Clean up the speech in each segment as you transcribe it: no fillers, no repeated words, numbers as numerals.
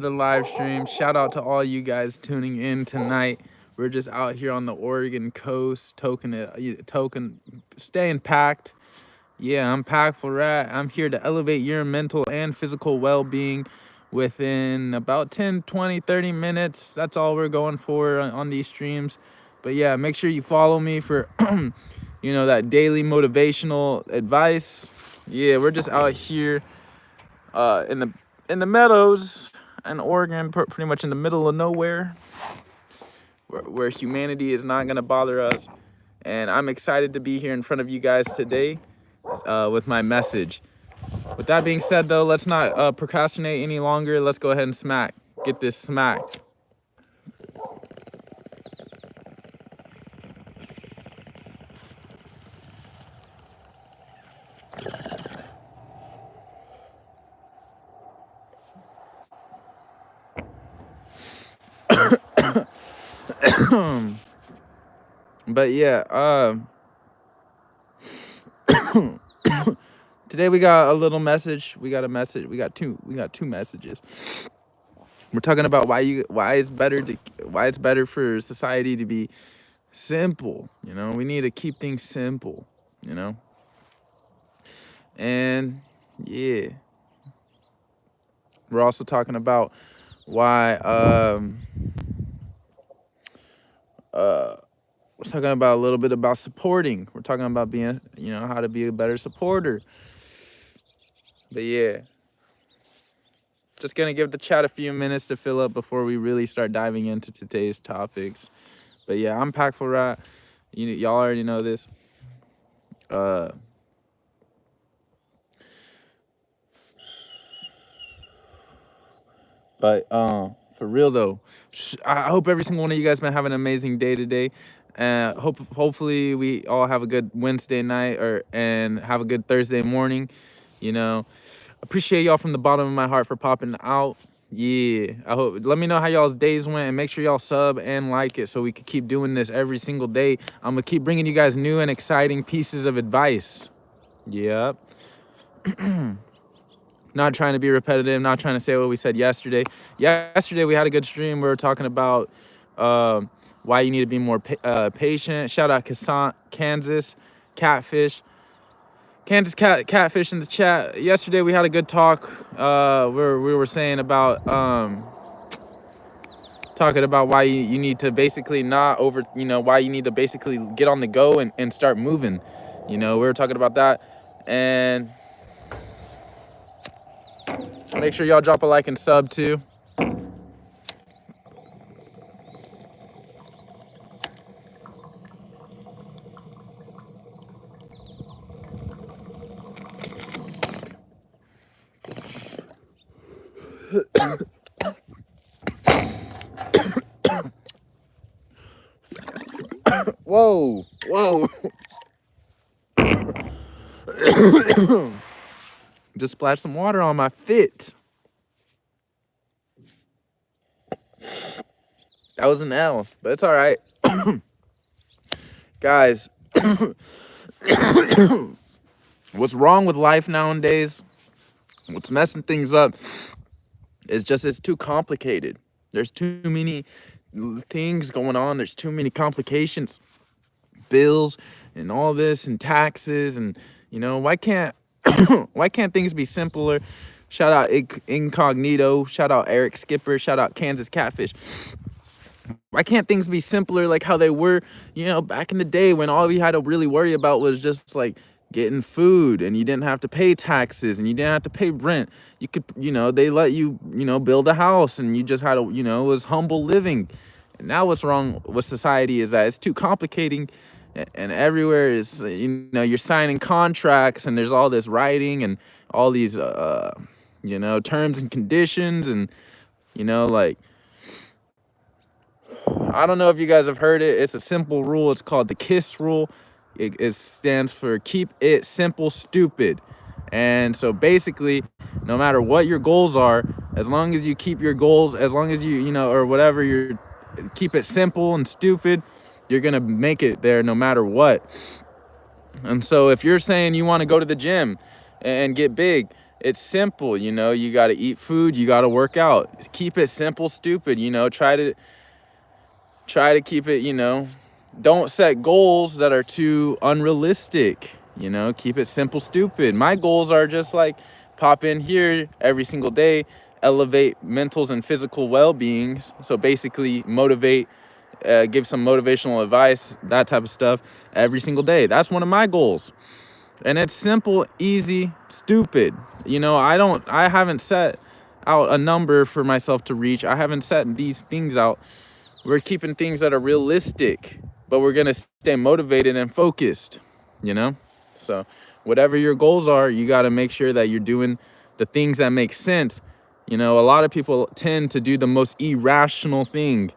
the live stream. Shout out to all you guys tuning in tonight. We're just out here on the Oregon coast, staying packed. Yeah, I'm Packful Rat. I'm here to elevate your mental and physical well-being within about 10, 20, 30 minutes. That's all we're going for on these streams. But yeah, make sure you follow me for that daily motivational advice. Yeah, we're just out here in the meadows in Oregon, pretty much in the middle of nowhere, where humanity is not gonna bother us. And I'm excited to be here in front of you guys today with my message. With that being said, though, let's not procrastinate any longer. Let's go ahead and get this smacked. But yeah, today we got a little message. We got a message. We got two messages. We're talking about why it's better for society to be simple. We need to keep things simple. And yeah, we're also talking about why we're talking about a little bit about supporting. We're talking about being, how to be a better supporter. But yeah, just gonna give the chat a few minutes to fill up before we really start diving into today's topics. But yeah, I'm Packful Rat. Y'all already know this. But for real though, I hope every single one of you guys been having an amazing day today. Hopefully we all have a good Wednesday night and have a good Thursday morning. Appreciate y'all from the bottom of my heart for popping out. Yeah, let me know how y'all's days went, and make sure y'all sub and like it so we can keep doing this every single day. I'm gonna keep bringing you guys new and exciting pieces of advice. Yep. Not trying to be repetitive, not trying to say what we said yesterday. Yesterday we had a good stream. We were talking about why you need to be more patient. Shout out Kansas Catfish. Catfish in the chat. Yesterday we had a good talk. We were saying about talking about why you need to basically why you need to basically get on the go and start moving. We were talking about that. And make sure y'all drop a like and sub too. Whoa. Just splashed some water on my fit. That was an L, but it's all right. Guys, what's wrong with life nowadays? What's messing things up is just it's too complicated. There's too many things going on. There's too many complications, bills and all this and taxes and why can't things be simpler? Shout out Incognito, shout out Eric Skipper, shout out Kansas Catfish. Why can't things be simpler like how they were, back in the day when all we had to really worry about was just like getting food, and you didn't have to pay taxes and you didn't have to pay rent. You could, they let you, build a house, and you just had to, it was humble living. And now what's wrong with society is that it's too complicating, and everywhere is, you're signing contracts and there's all this writing and all these, terms and conditions, and, like, I don't know if you guys have heard it. It's a simple rule. It's called the KISS rule. It stands for keep it simple, stupid. And so basically, no matter what your goals are, as long as you keep your goals, as long as you, or whatever, keep it simple and stupid, you're going to make it there no matter what. And so if you're saying you want to go to the gym and get big, It's simple, you know. You got to eat food, you got to work out. Keep it simple, stupid, you know. Try to keep it, you know. Don't set goals that are too unrealistic, you know. Keep it simple, stupid. My goals are just like pop in here every single day, elevate mentals and physical well-beings. So basically motivate, give some motivational advice, that type of stuff every single day. That's one of my goals. And it's simple, easy, stupid. You know, I haven't set out a number for myself to reach. I haven't set these things out. We're keeping things that are realistic, but we're going to stay motivated and focused, you know? So whatever your goals are, you got to make sure that you're doing the things that make sense. You know, a lot of people tend to do the most irrational thing,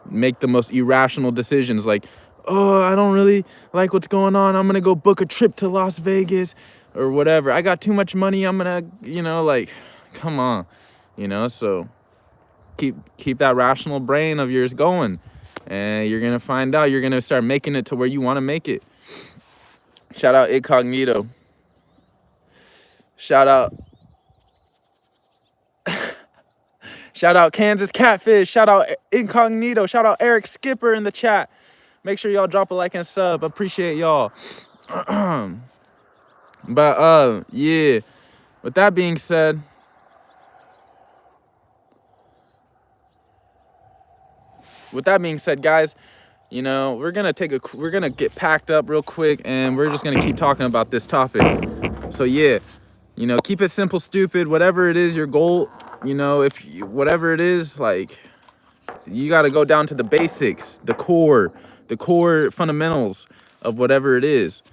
make the most irrational decisions, like, oh, I don't really like what's going on, I'm gonna go book a trip to Las Vegas or whatever, I got too much money, I'm gonna, you know, like, come on, you know. So keep that rational brain of yours going, and you're gonna find out, you're gonna start making it to where you want to make it. Shout out Incognito. Shout out Kansas Catfish. Shout out Incognito. Shout out Eric Skipper in the chat. Make sure y'all drop a like and sub. Appreciate y'all. But yeah. With that being said, guys, you know, we're gonna get packed up real quick, and we're just gonna keep talking about this topic. So yeah, you know, keep it simple, stupid. Whatever it is, your goal, you know, whatever it is, like, you got to go down to the basics, the core fundamentals of whatever it is,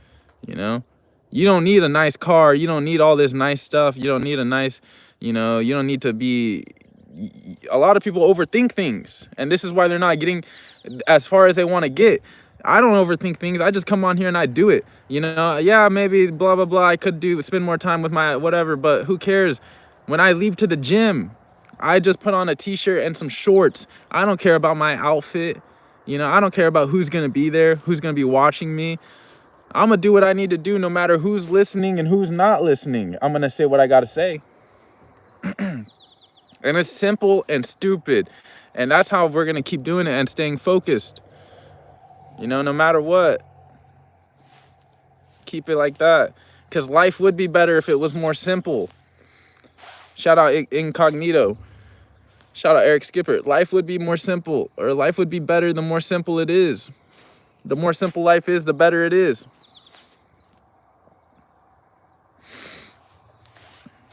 you know. You don't need a nice car, you don't need all this nice stuff, you don't need a nice, you know, you don't need to be, a lot of people overthink things, and this is why they're not getting as far as they want to get. I don't overthink things, I just come on here and I do it, you know. Yeah, maybe blah blah blah, I could spend more time with my whatever, but who cares? When I leave to the gym, I just put on a t-shirt and some shorts. I don't care about my outfit. You know, I don't care about who's going to be there, who's going to be watching me. I'm going to do what I need to do no matter who's listening and who's not listening. I'm going to say what I got to say. And it's simple and stupid. And that's how we're going to keep doing it and staying focused. You know, no matter what. Keep it like that. Because life would be better if it was more simple. Shout out Incognito. Shout out Eric Skipper. Life would be more simple, or life would be better the more simple it is. The more simple life is, the better it is.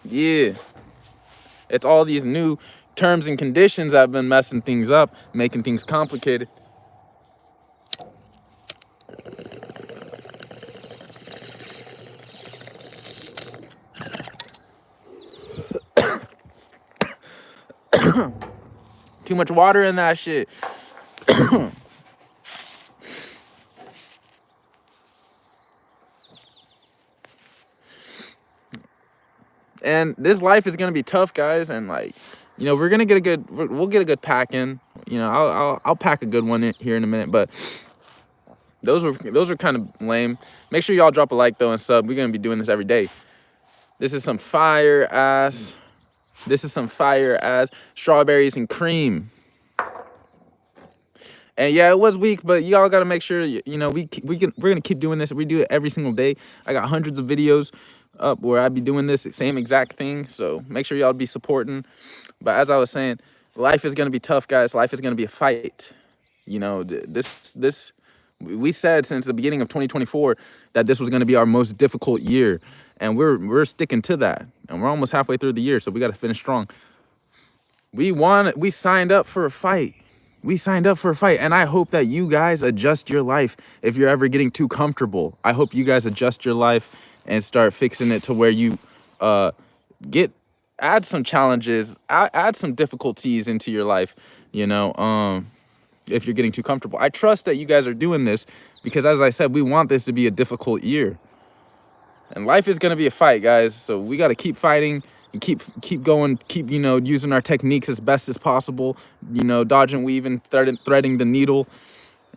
Yeah. It's all these new terms and conditions that have been messing things up, making things complicated. Too much water in that shit. And this life is gonna be tough, guys. And like, you know, we'll get a good pack in. You know, I'll pack a good one in here in a minute. But those were kind of lame. Make sure y'all drop a like though and sub. We're gonna be doing this every day. This is some fire ass strawberries and cream. And yeah, it was weak, but y'all gotta make sure, you know, we're gonna keep doing this. We do it every single day. I got hundreds of videos up where I'd be doing this same exact thing. So make sure y'all be supporting. But as I was saying, life is gonna be tough, guys. Life is gonna be a fight. You know, we said since the beginning of 2024 that this was gonna be our most difficult year, and we're sticking to that. And we're almost halfway through the year, so we gotta finish strong. We signed up for a fight. And I hope that you guys adjust your life if you're ever getting too comfortable. I hope you guys adjust your life and start fixing it to where you add some challenges, add some difficulties into your life, you know, if you're getting too comfortable. I trust that you guys are doing this because, as I said, we want this to be a difficult year. And life is going to be a fight, guys. So we got to keep fighting. And keep going, you know, using our techniques as best as possible, you know, dodging, weaving, threading the needle.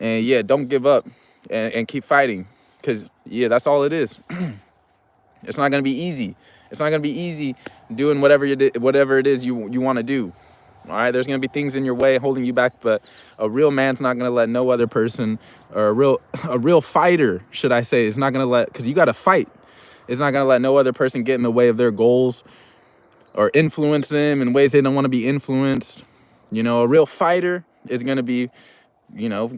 And yeah, don't give up and keep fighting, because yeah, that's all it is. It's not going to be easy. It's not going to be easy doing whatever it is you want to do. All right, there's going to be things in your way holding you back, but a real man's not going to let no other person, or a real fighter, should I say, is not going to let, because you got to fight. It's not going to let no other person get in the way of their goals or influence them in ways they don't want to be influenced. You know, a real fighter is going to be, you know,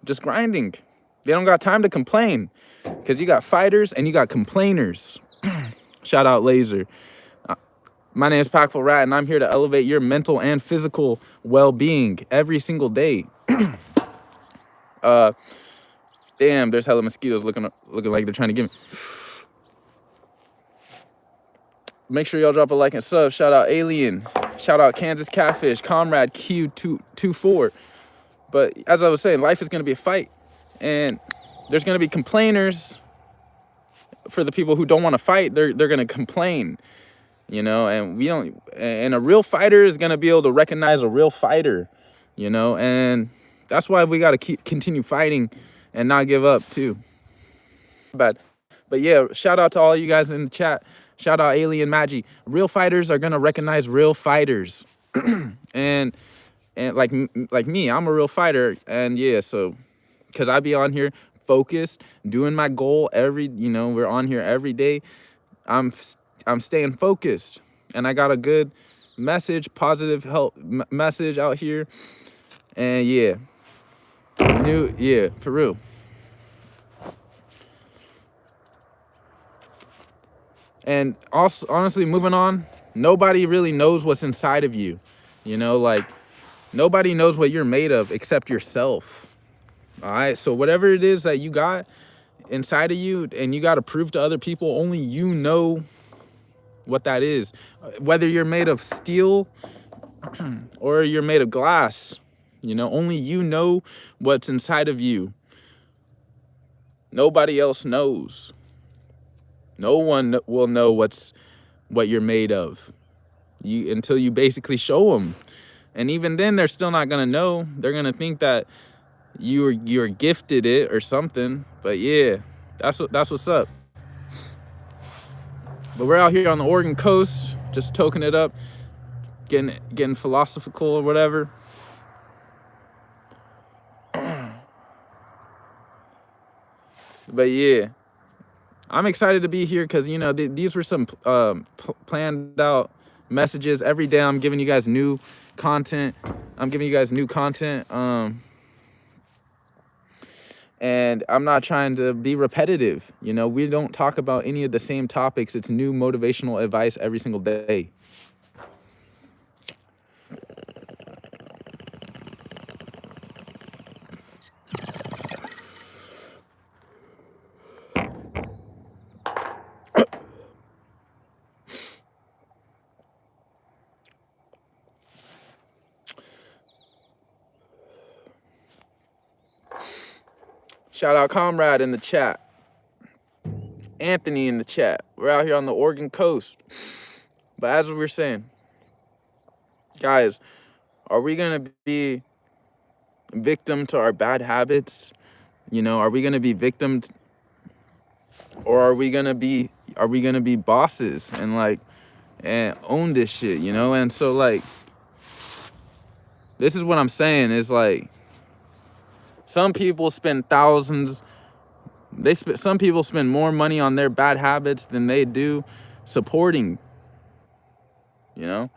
just grinding. They don't got time to complain, because you got fighters and you got complainers. Shout out Laser. My name is Packful Rat, and I'm here to elevate your mental and physical well-being every single day. Damn, there's hella mosquitoes looking like they're trying to get me. Make sure y'all drop a like and sub. Shout out Alien. Shout out Kansas Catfish. Comrade Q24. But as I was saying, life is going to be a fight. And there's going to be complainers. For the people who don't want to fight, they're going to complain. You know, and a real fighter is going to be able to recognize a real fighter. You know, and that's why we got to continue fighting and not give up too. But yeah, shout out to all you guys in the chat. Shout out Alien Magi. Real fighters are gonna recognize real fighters, and like me, I'm a real fighter, and yeah, so because I be on here focused, doing my goal we're on here every day. I'm staying focused, and I got a good message, positive help message out here, and yeah, for real. And also, honestly, moving on, nobody really knows what's inside of you. You know, like, nobody knows what you're made of except yourself. All right, so whatever it is that you got inside of you and you got to prove to other people, only you know what that is. Whether you're made of steel or you're made of glass, you know, only you know what's inside of you. Nobody else knows. No one will know what you're made of until you basically show them. And even then, they're still not going to know. They're going to think that you're gifted it or something. But yeah, that's what's up. But we're out here on the Oregon coast, just toking it up, getting philosophical or whatever. But yeah, I'm excited to be here because, you know, these were some planned out messages. Every day I'm giving you guys new content. And I'm not trying to be repetitive. You know, we don't talk about any of the same topics. It's new motivational advice every single day. Shout out Comrade in the chat. Anthony in the chat. We're out here on the Oregon coast. But as we were saying, guys, are we going to be victim to our bad habits? You know, are we going to be victims, or are we going to be bosses and own this shit, you know? And so, like, this is what I'm saying is, like, some people spend thousands. Some people spend more money on their bad habits than they do supporting, you know?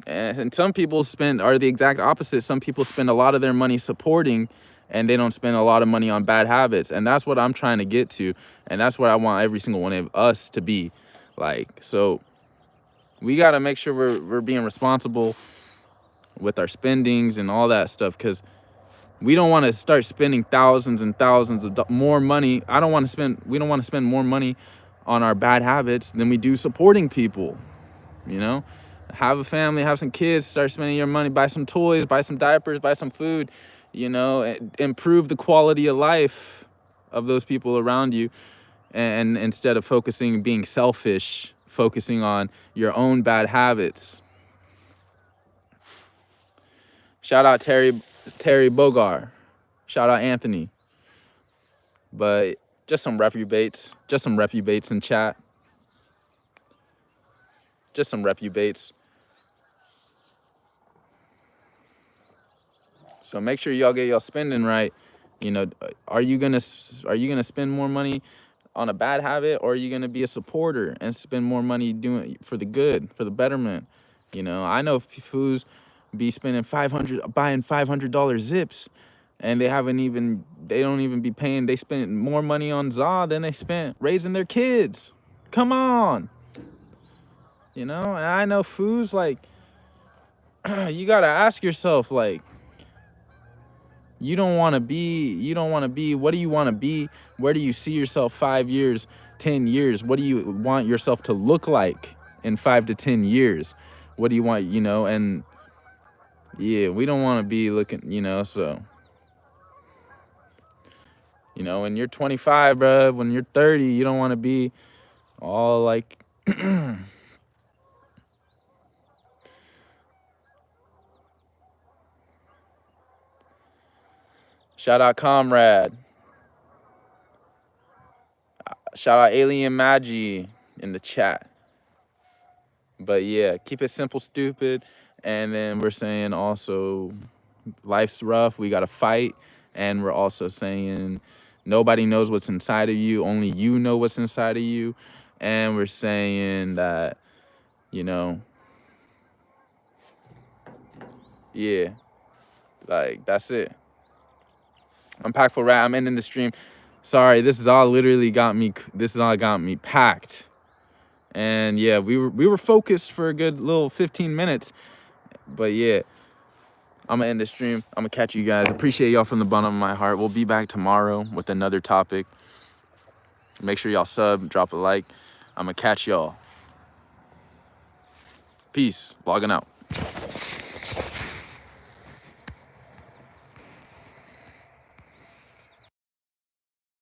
And some people are the exact opposite. Some people spend a lot of their money supporting, and they don't spend a lot of money on bad habits. And that's what I'm trying to get to. And that's what I want every single one of us to be like. So we got to make sure we're being responsible with our spendings and all that stuff, because we don't want to start spending thousands and thousands of more money. We don't want to spend more money on our bad habits than we do supporting people. You know, have a family, have some kids, start spending your money, buy some toys, buy some diapers, buy some food, you know, improve the quality of life of those people around you. And instead of being selfish, focusing on your own bad habits. Shout out Terry Bogar. Shout out Anthony. But Just some reprobates. Just some reprobates in chat. Just some reprobates. So make sure y'all get y'all spending right. You know, are you gonna spend more money on a bad habit, or are you gonna be a supporter and spend more money doing for the good, for the betterment? You know, I know fools be spending buying $500 zips, and they don't even be paying. They spend more money on ZA than they spent raising their kids. Come on, you know. And I know fools like you gotta ask yourself, like, you don't want to be, what do you want to be? Where do you see yourself 5 years, 10 years? What do you want yourself to look like in 5 to 10 years? What do you want, you know? And yeah, we don't want to be looking, you know, so, you know, when you're 25, bro, when you're 30, you don't want to be all like, shout out Comrade. Shout out Alien Magi in the chat. But yeah, keep it simple, stupid. And then we're saying also, life's rough, we gotta fight. And we're also saying nobody knows what's inside of you, only you know what's inside of you. And we're saying that, you know, yeah, like that's it. I'm packful rat. I'm ending the stream. Sorry, this is all got me packed. And yeah, we were focused for a good little 15 minutes. But yeah, I'm gonna end the stream. I'm gonna catch you guys. Appreciate y'all from the bottom of my heart. We'll be back tomorrow with another topic. Make sure y'all sub, drop a like. I'm gonna catch y'all. Peace. Logging out.